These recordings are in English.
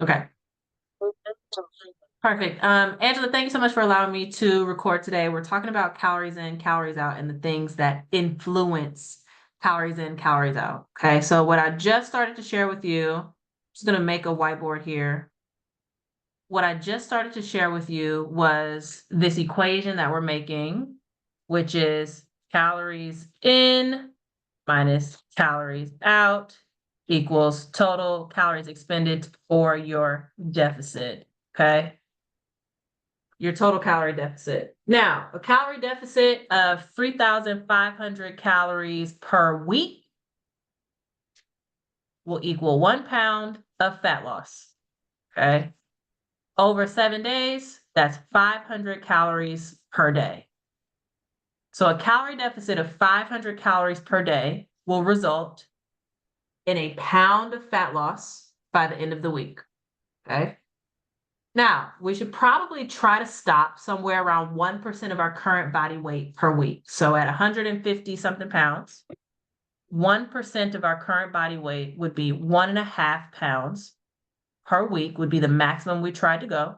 Okay. Perfect. Angela, thank you so much for allowing me to record today. We're talking about calories in, calories out, and the things that influence calories in, calories out. Okay, so what I just started to share with you, I'm just going to make a whiteboard here. What I just started to share with you was this equation that we're making, which is calories in minus calories out equals total calories expended for your deficit. Okay. Your total calorie deficit. Now, a calorie deficit of 3,500 calories per week will equal 1 pound of fat loss. Okay. Over 7 days, that's 500 calories per day. So a calorie deficit of 500 calories per day will result in a pound of fat loss by the end of the week. Okay. Now, we should probably try to stop somewhere around 1% of our current body weight per week. So at 150 something pounds, 1% of our current body weight would be 1.5 pounds per week would be the maximum we tried to go.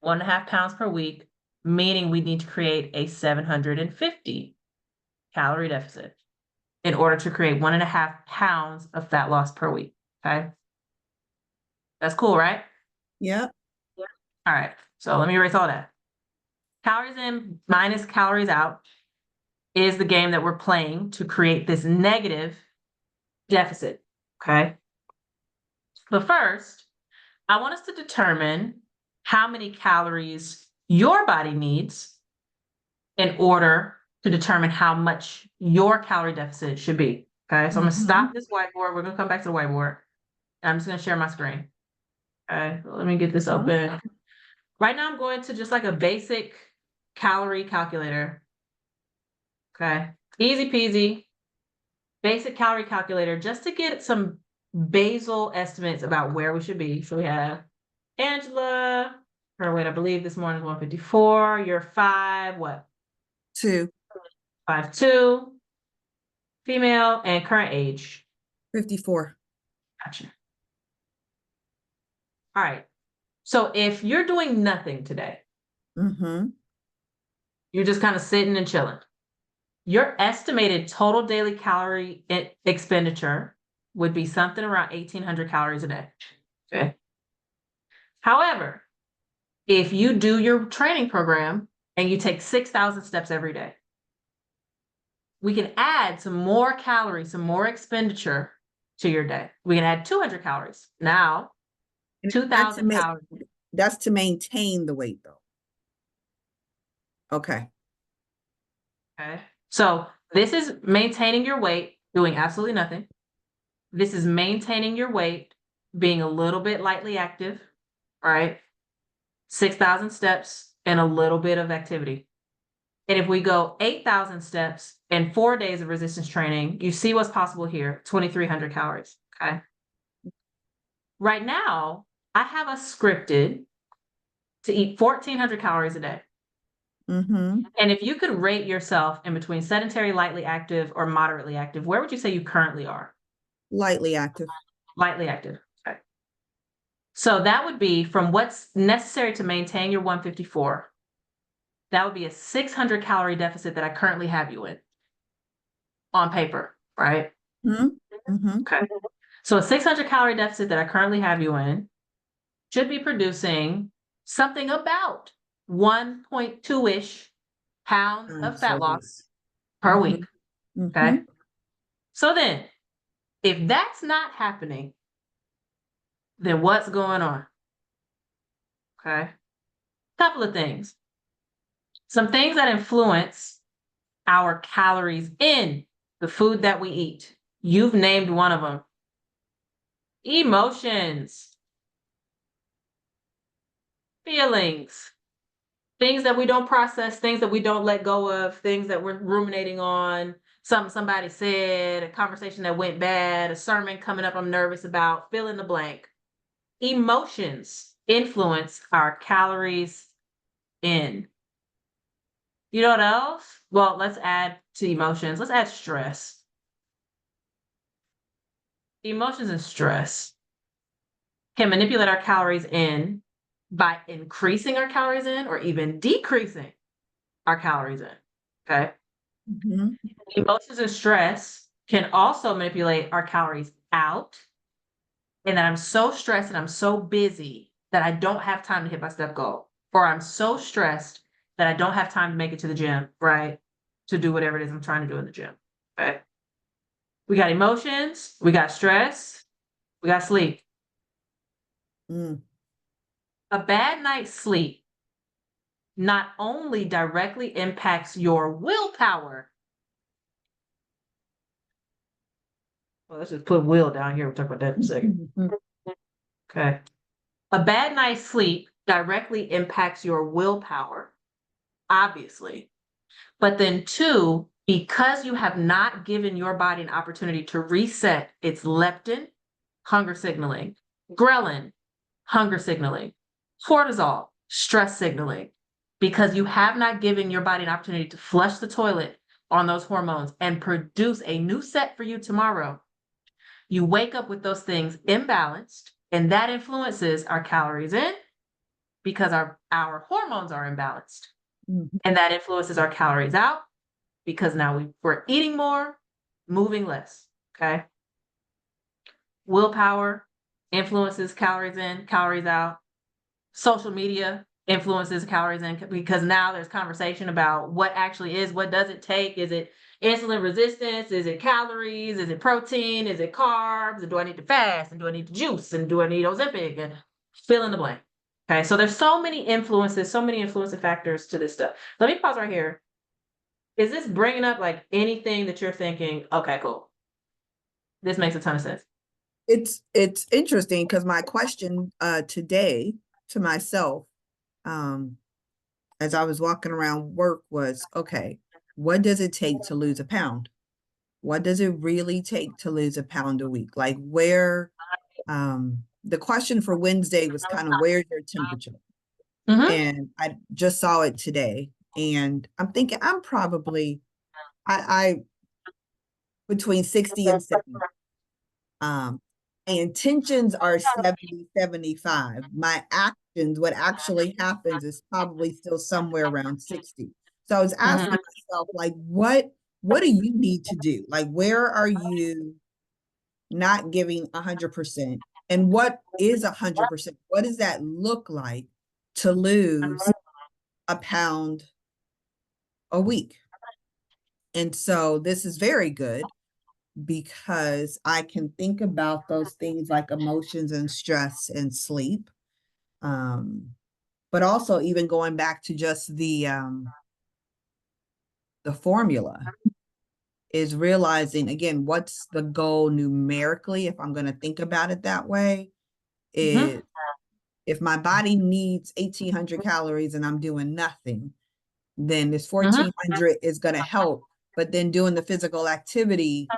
1.5 pounds per week, meaning we need to create a 750 calorie deficit in order to create 1.5 pounds of fat loss per week. Okay. That's cool, right? Yep. All right. So let me erase all that. Calories in minus calories out is the game that we're playing to create this negative deficit. Okay. But first, I want us to determine how many calories your body needs in order to determine how much your calorie deficit should be. Okay. So I'm going to stop this whiteboard. We're going to come back to the whiteboard. And I'm just going to share my screen. Okay. So let me get this open. Right now, I'm going to just like a basic calorie calculator. Okay. Easy peasy. Basic calorie calculator just to get some basal estimates about where we should be. So we have Angela, her weight, I believe this morning is 154. You're 5, what? 2. 5'2", female, and current age. 54. Gotcha. All right. So if you're doing nothing today, you're just kind of sitting and chilling, your estimated total daily calorie expenditure would be something around 1,800 calories a day. Okay. However, if you do your training program and you take 6,000 steps every day, we can add some more calories, some more expenditure to your day. We can add 200 calories. Now, 2,000 calories. That's to maintain the weight, though. Okay. Okay. So this is maintaining your weight, doing absolutely nothing. This is maintaining your weight, being a little bit lightly active, right? 6,000 steps and a little bit of activity. And if we go 8,000 steps and 4 days of resistance training, you see what's possible here, 2,300 calories, okay? Right now, I have us scripted to eat 1,400 calories a day. And if you could rate yourself in between sedentary, lightly active, or moderately active, where would you say you currently are? Lightly active. Lightly active, okay. So that would be from what's necessary to maintain your 154. That would be a 600 calorie deficit that I currently have you in on paper, right? Okay. So a 600 calorie deficit that I currently have you in should be producing something about 1.2-ish pounds of fat loss per week. Okay. So then, if that's not happening, then what's going on? Okay. Couple of things. Some things that influence our calories in the food that we eat. You've named one of them. Emotions, feelings, things that we don't process, things that we don't let go of, things that we're ruminating on, something somebody said, a conversation that went bad, a sermon coming up I'm nervous about, fill in the blank. Emotions influence our calories in. You know what else? Well, let's add to emotions. Let's add stress. Emotions and stress. can manipulate our calories in by increasing our calories in or even decreasing our calories in. Okay. Mhm. Emotions and stress can also manipulate our calories out. And that I'm so stressed and I'm so busy that I don't have time to hit my step goal. Or I'm so stressed that I don't have time to make it to the gym, right? To do whatever it is I'm trying to do in the gym. Okay. We got emotions, we got stress, we got sleep. Mm. A bad night's sleep not only directly impacts your willpower. Well, let's just put will down here. We'll talk about that in a second. Mhm. Okay. A bad night's sleep directly impacts your willpower, obviously. But then, two, because you have not given your body an opportunity to reset its leptin, hunger signaling, ghrelin, hunger signaling, cortisol, stress signaling, because you have not given your body an opportunity to flush the toilet on those hormones and produce a new set for you tomorrow, you wake up with those things imbalanced, and that influences our calories in because our hormones are imbalanced. Mhm. And that influences our calories out because now we're eating more, moving less. Okay. Willpower influences calories in, calories out. Social media influences calories in because now there's conversation about what actually is, what does it take? Is it insulin resistance? Is it calories? Is it protein? Is it carbs? And do I need to fast? And do I need to juice? And do I need Ozempic? And fill in the blank. Okay, so there's so many influences, so many influencing factors to this stuff. Let me pause right here. Is this bringing up like anything that you're thinking, okay, cool. This makes a ton of sense. It's interesting because my question today to myself, as I was walking around work was, okay, what does it take to lose a pound? What does it really take to lose a pound a week? Like where, the question for Wednesday was kind of where's your temperature? Mm-hmm. And I just saw it today. And I'm thinking I'm probably I between 60 and 70. Um, my intentions are 70, 75. My actions, what actually happens is probably still somewhere around 60. So I was Mm-hmm. asking myself, like, what do you need to do? Like, where are you not giving 100%? And what is 100%? What does that look like to lose a pound a week? And so this is very good because I can think about those things like emotions and stress and sleep. But also even going back to just the formula is realizing again, what's the goal numerically, if I'm going to think about it that way, Mm-hmm. is if my body needs 1,800 calories and I'm doing nothing, then this Mm-hmm. 1,400 is going to help. But then doing the physical activity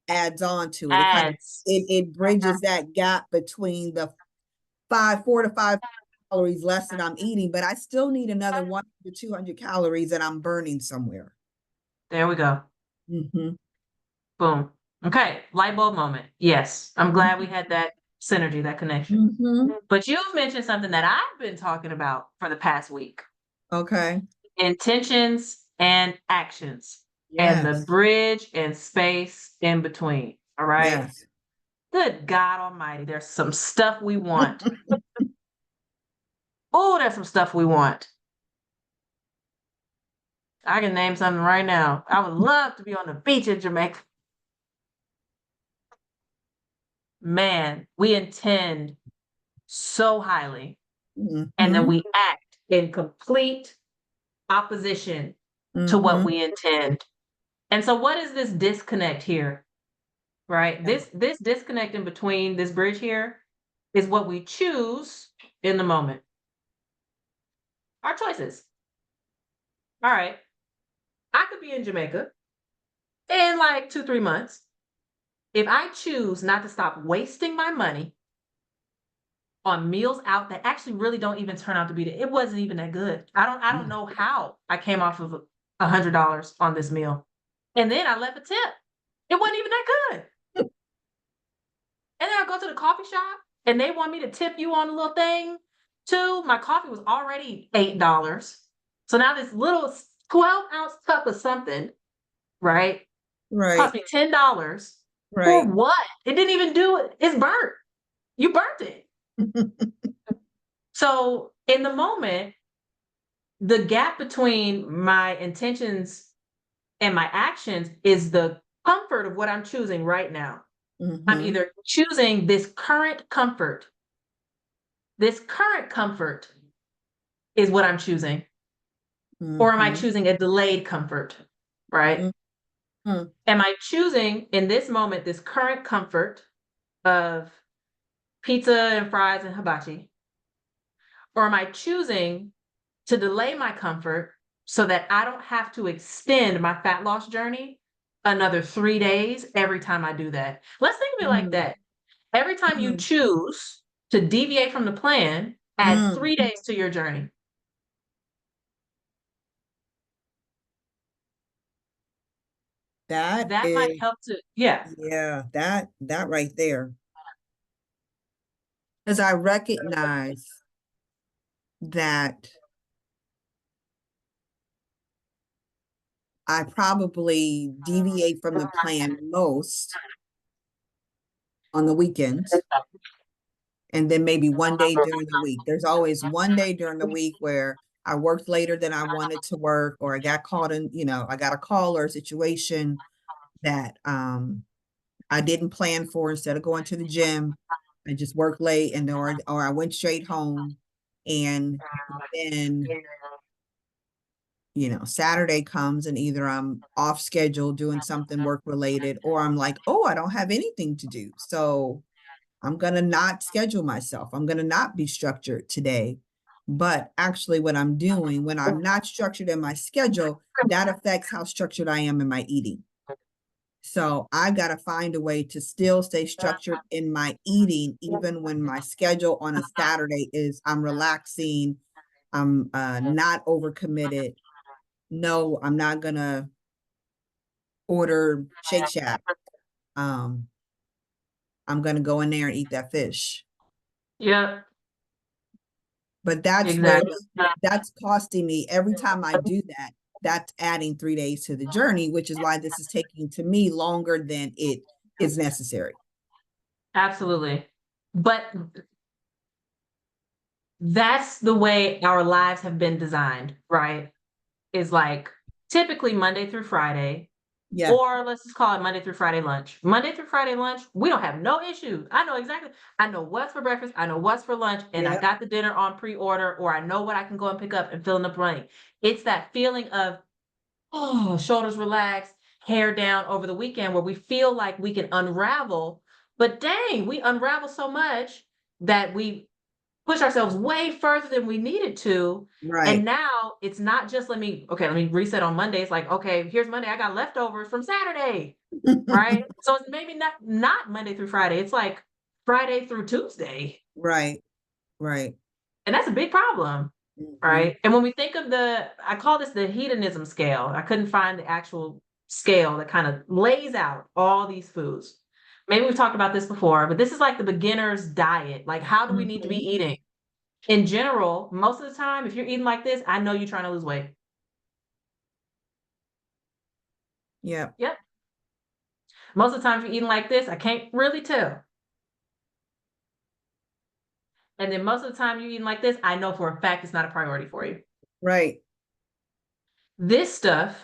adds on to it. It kind of Ads. it bridges that gap between the 4 to 5 calories less that I'm eating, but I still need another 100 to 200 calories that I'm burning somewhere. There we go. Mm-hmm. Boom. Okay. Light bulb moment. Yes. I'm glad we had that synergy, that connection. Mm-hmm. But you've mentioned something that I've been talking about for the past week. Okay. Intentions and actions and the Yes. bridge and space in between. All right. Yes. Good God Almighty. There's some stuff we want. Oh, there's some stuff we want. I can name something right now. I would love to be on the beach in Jamaica. Man, we intend so highly, and then Mm-hmm. we act in complete opposition to what Mm-hmm. we intend. And so what is this disconnect here? Right? Yeah. This disconnect in between this bridge here is what we choose in the moment. Our choices. All right. I could be in Jamaica in like 2, 3 months. If I choose not to stop wasting my money on meals out that actually really don't even turn out to be it wasn't even that good. I don't know how I came off of $100 on this meal. And then I left a tip. It wasn't even that good. And then I go to the coffee shop and they want me to tip you on a little thing too. My coffee was already $8. So now this little 12-ounce cup of something, right, Right. cost me $10 for Right. what? It didn't even do it. It's burnt. You burnt it. So in the moment, the gap between my intentions and my actions is the comfort of what I'm choosing right now. I'm Mm-hmm. either choosing this current comfort. This current comfort is what I'm choosing, or am I Mm-hmm. choosing a delayed comfort, right? Mm-hmm. Am I choosing in this moment this current comfort of pizza and fries and hibachi, or am I choosing to delay my comfort so that I don't have to extend my fat loss journey another 3 days every time I do that? Let's think of it like that. Every time you Mm-hmm. choose to deviate from the plan, add 3 days to your journey. That That might is, help to, yeah. yeah, that right there. Because I recognize that I probably deviate from the plan most on the weekends, and then maybe one day during the week. There's always one day during the week where I worked later than I wanted to work, or I got caught in, I got a call or a situation that I didn't plan for. Instead of going to the gym, I just worked late, and or I went straight home. And then, Saturday comes and either I'm off schedule doing something work related, or I'm like, oh, I don't have anything to do. So I'm going to not schedule myself. I'm going to not be structured today. But actually, what I'm doing when I'm not structured in my schedule, that affects how structured I am in my eating. So I've got to find a way to still stay structured in my eating, even when my schedule on a Saturday is I'm relaxing, I'm not overcommitted. No, I'm not gonna order Shake Shack. Um, I'm gonna go in there and eat that fish. Yep, But that's where exactly. that's costing me every time I do that. That's adding 3 days to the journey, which is why this is taking to me longer than it is necessary. Absolutely. But that's the way our lives have been designed, right? Is like typically Monday through Friday, Yeah, or let's just call it Monday through Friday lunch. Monday through Friday lunch, we don't have no issues. I know exactly. I know what's for breakfast. I know what's for lunch, and I yeah, got the dinner on pre-order, or I know what I can go and pick up and fill in the blank. It's that feeling of, oh, shoulders relaxed, hair down over the weekend where we feel like we can unravel. But dang, we unravel so much that we push ourselves way further than we needed to. And right. now it's not just let me reset on Monday. It's like, okay, here's Monday. I got leftovers from Saturday, right? So it's maybe not Monday through Friday. It's like Friday through Tuesday. Right, right. And that's a big problem, Hmm. right? And when we think of I call this the hedonism scale. I couldn't find the actual scale that kind of lays out all these foods. Maybe we've talked about this before, but this is like the beginner's diet. Like, how do we need to be Hmm. eating? In general, most of the time, if you're eating like this, I know you're trying to lose weight. Yeah, Yep. Most of the time, if you're eating like this, I can't really tell. And then most of the time you're eating like this, I know for a fact it's not a priority for you. right, This stuff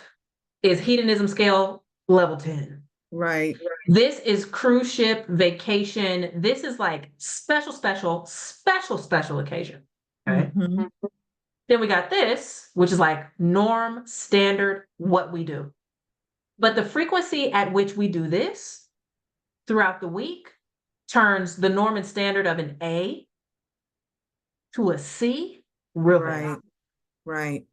is hedonism scale level 10. right. This is cruise ship vacation. This is like special, special, special, special occasion. Okay. Hmm. Then we got this, which is like norm, standard, what we do. But the frequency at which we do this throughout the week turns the norm and standard of an A to a C real Right, fast, right.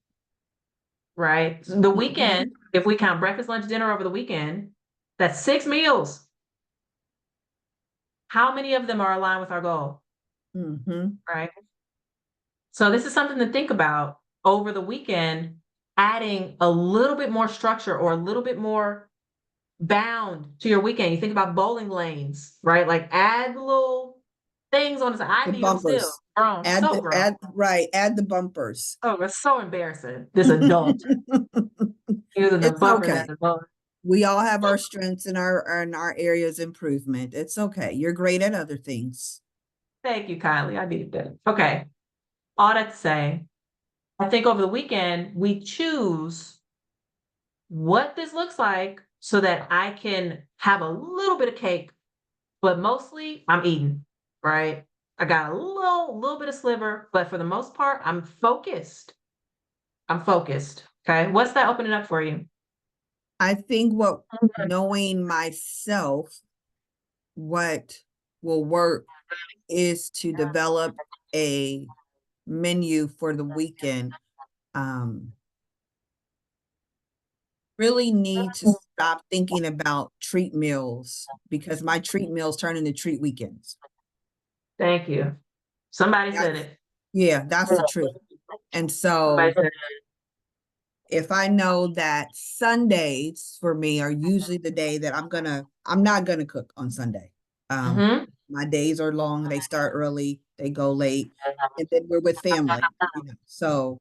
right? The Hmm. weekend, if we count breakfast, lunch, dinner over the weekend, that's 6 meals. How many of them are aligned with our goal, Hmm. right? So this is something to think about over the weekend, adding a little bit more structure or a little bit more bound to your weekend. You think about bowling lanes, right? Like add a little things on the side. I The didn't even still bumpers. grown, so grown. Add the bumpers. Oh, it's so embarrassing. This adult using the It's bumpers as okay. a adult. We all have our strengths and our areas of improvement. It's okay. You're great at other things. Thank you, Kylie. I needed that. Okay. All that to say, I think over the weekend we choose what this looks like so that I can have a little bit of cake, but mostly I'm eating, right? I got a little bit of sliver, but for the most part, I'm focused. I'm focused. Okay. What's that opening up for you? I think knowing myself, what will work is to develop a menu for the weekend. Um, really need to stop thinking about treat meals because my treat meals turn into treat weekends. Thank you. Somebody said That's, it. yeah, that's the truth. And Somebody so said if I know that Sundays for me are usually the day that I'm not gonna cook on Sunday. it. Um, my days are long, they start early, they go late, and then we're with family, So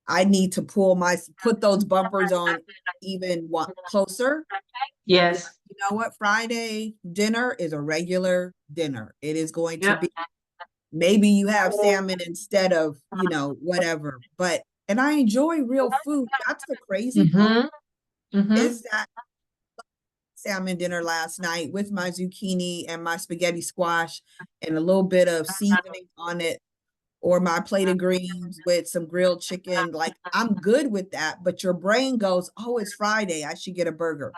I need to put those bumpers on even closer. Yes. You know what? Friday dinner is a regular dinner. It is going to Yep. be, maybe you have salmon instead of, whatever. And I enjoy real food. That's the crazy part, Mm-hmm. Mm-hmm. is that salmon dinner last night with my zucchini and my spaghetti squash and a little bit of seasoning on it, or my plate of greens with some grilled chicken. Like, I'm good with that, but your brain goes, oh, it's Friday, I should get a burger.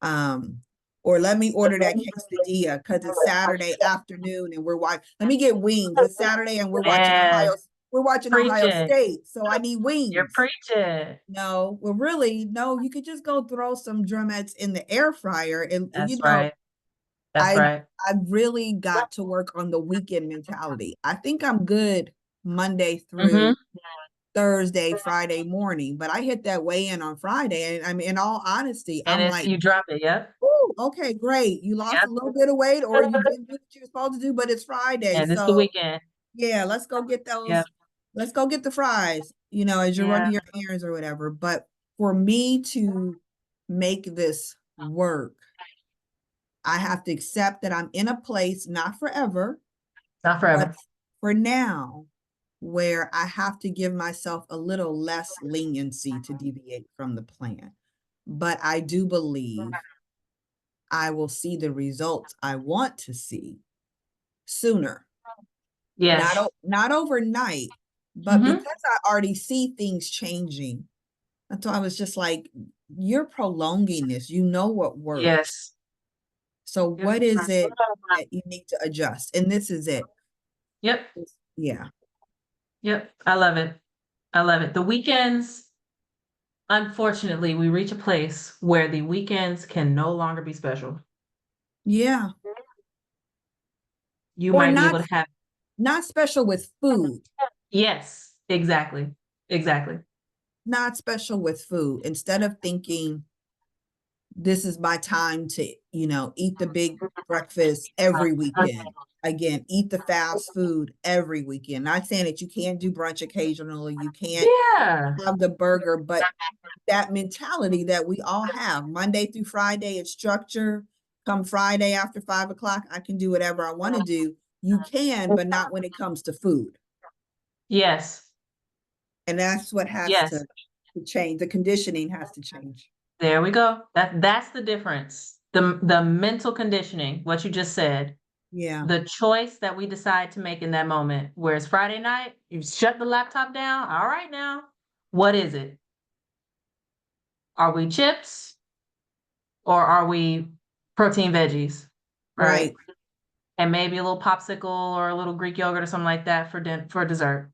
Um, or let me order that quesadilla because it's Saturday afternoon and let me get wings. It's Saturday and Man, we're watching preach Ohio it. State, so I need You're wings. preaching. No, well, really, no, you could just go throw some drumettes in the air fryer. And, That's right. That's I, right. I really got to work on the weekend mentality. I think I'm good Monday Mm-hmm. through Thursday, Friday morning, but I hit that weigh in on Friday. And I mean, in all honesty, And I'm it's like, you drop it. Yep. oh, okay, great. You lost Yep. a little bit of weight or you didn't do what you were supposed to do, but it's Friday. And it's the So weekend. yeah, Yep. let's go get the fries, as you're Yeah. running your errands or whatever. But for me to make this work, I have to accept that I'm in a place, not forever, Not but forever. for now, where I have to give myself a little less leniency to deviate from the plan. But I do believe I will see the results I want to see sooner. Yes. Not overnight, but Mm-hmm. because I already see things changing. And so I was just like, you're prolonging this. You know what works. Yes. So Yep. what is it that you need to adjust? And this is it. Yep. Yeah. Yep. I love it. I love it. The weekends, unfortunately, we reach a place where the weekends can no longer be special. Yeah. You Or might be able to have, not special with food, yes, exactly. Exactly. not special with food. Instead of thinking this is my time to, eat the big breakfast every weekend. Again, eat the fast food every weekend. Not saying that you can't do brunch occasionally, you can't Yeah. have the burger, but that mentality that we all have Monday through Friday, it's structure. Come Friday after 5 o'clock, I can do whatever I want to do. You can, but not when it comes to food. Yes. And that's what has Yes. to change. The conditioning has to change. There we go. That's the difference. The mental conditioning, what you just said, Yeah. the choice that we decide to make in that moment. Whereas Friday night, you shut the laptop down. All right now. What is it? Are we chips or are we protein veggies? Right? Right. And maybe a little popsicle or a little Greek yogurt or something like that for dessert.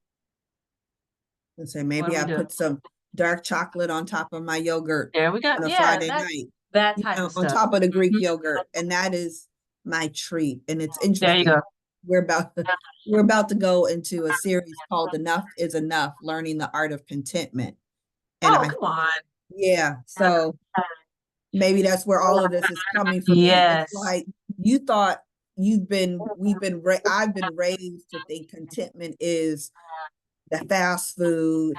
And say What do maybe we I do? put some dark chocolate on top of my yogurt There we go. on a Yeah, Friday that night, that type of on stuff. top of the Greek Mhm. yogurt. And that is my treat. And it's There you interesting. go. We're about to go into a series called Enough is Enough, Learning the Art of Contentment. And Oh, come on. yeah, so maybe that's where all of this is coming for me. It's Yes. like you thought, we've been I've been raised to think contentment is the fast food.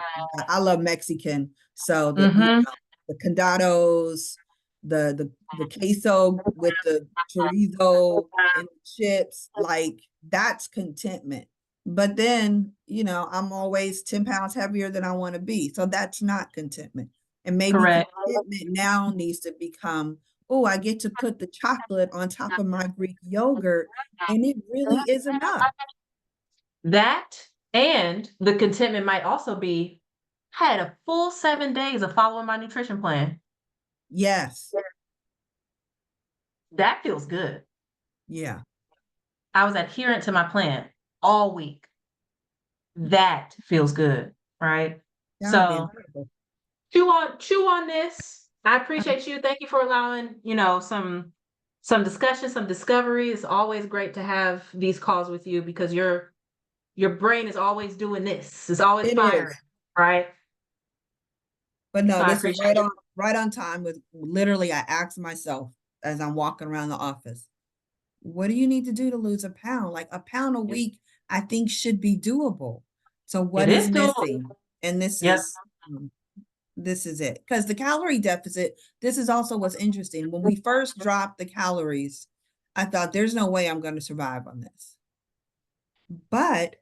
I love Mexican, so Mm-hmm. the condados, the queso with the chorizo and chips, like that's contentment. But then, I'm always 10 pounds heavier than I want to be. So that's not contentment. And maybe Correct. contentment now needs to become, oh, I get to put the chocolate on top of my Greek yogurt, and it really is enough. That and the contentment might also be, I had a full 7 days of following my nutrition plan. Yes. That feels good. Yeah. I was adherent to my plan all week. That feels good, right? That would be So incredible. chew on this. I appreciate you. Thank you for allowing, some discussion, some discovery. It's always great to have these calls with you because your brain is always doing this. It's always It firing, is. right? But So no, I this is appreciate you. right on time with literally I asked myself as I'm walking around the office, what do you need to do to lose a pound? Like a pound a week, I think should be doable. So It what is is doable. missing? And Yep. this is it. Because the calorie deficit, this is also what's interesting. When we first dropped the calories, I thought there's no way I'm going to survive on this. But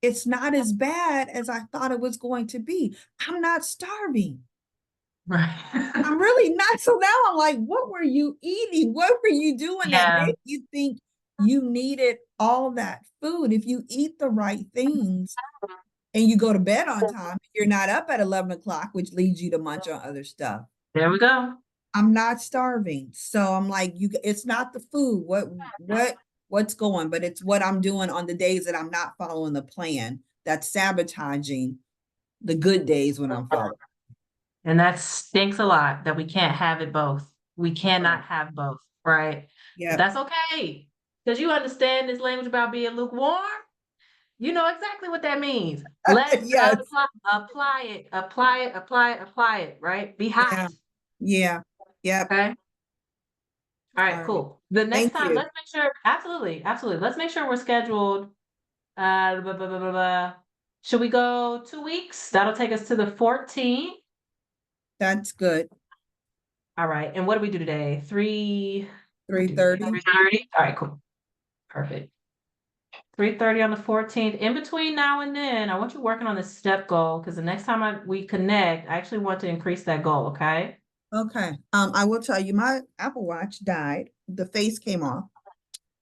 it's not as bad as I thought it was going to be. I'm not starving. Right. I'm really not. So now I'm like, what were you eating? What were you doing that Yeah. made you think you needed all that food? If you eat the right things and you go to bed on time, you're not up at 11 o'clock, which leads you to munch on other stuff. There we go. I'm not starving. So I'm like, it's not the food. What's going, but it's what I'm doing on the days that I'm not following the plan that's sabotaging the good days when I'm following. And that stinks a lot that we can't have it both. We Right. cannot have both, right? But Yep. that's okay. Because you understand this language about being lukewarm. You know exactly what that means. Let's Yes. apply it, apply it, apply it, apply it, right? Be hot. Yeah. Yeah. Yep. Okay. All All right, right. cool. The next Thank time, you. let's make sure, absolutely, absolutely. Let's make sure we're scheduled. Blah, blah, blah, blah, blah. Should we go 2 weeks? That'll take us to the 14th. That's good. All right. And what do we do today? What do we do? 3:30. 3:30? All right, cool. Perfect. 3:30 on the 14th. In between now and then, I want you working on the step goal because the next time we connect, I actually want to increase that goal, okay? Okay. I will tell you, my Apple Watch died. The face came off.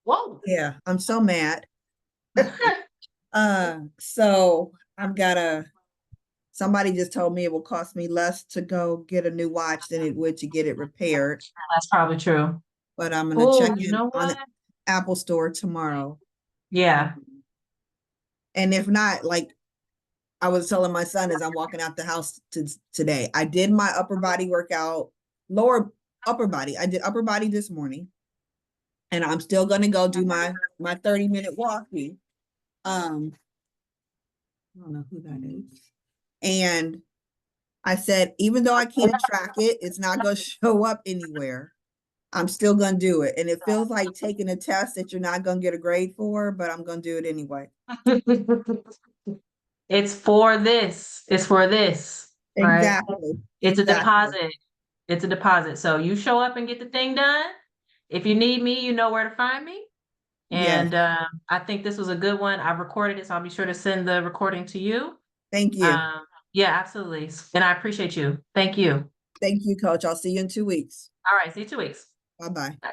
Whoa. Yeah, I'm so mad. So I've gotta, somebody just told me it will cost me less to go get a new watch than it would to get it repaired. That's probably true. But I'm gonna Oh, check you in know on what? the Apple store tomorrow. Yeah. Um, and if not, like I was telling my son as I'm walking out the house today, I did my upper body workout, lower upper body. I did upper body this morning, and I'm still gonna go do my 30-minute walking. I don't know who that is. And I said, even though I can't track it, it's not gonna show up anywhere. I'm still gonna do it. And it feels like taking a test that you're not gonna get a grade for, but I'm gonna do it anyway. It's for this. It's for this, right? Exactly. It's a Exactly. deposit. It's a deposit. So you show up and get the thing done. If you need me, you know where to find me. Yes. And I think this was a good one. I've recorded it, so I'll be sure to send the recording to you. Thank you. Um, yeah, absolutely. And I appreciate you. Thank you. Thank you, Coach. I'll see you in 2 weeks. All right, see you 2 weeks. Bye-bye. Bye.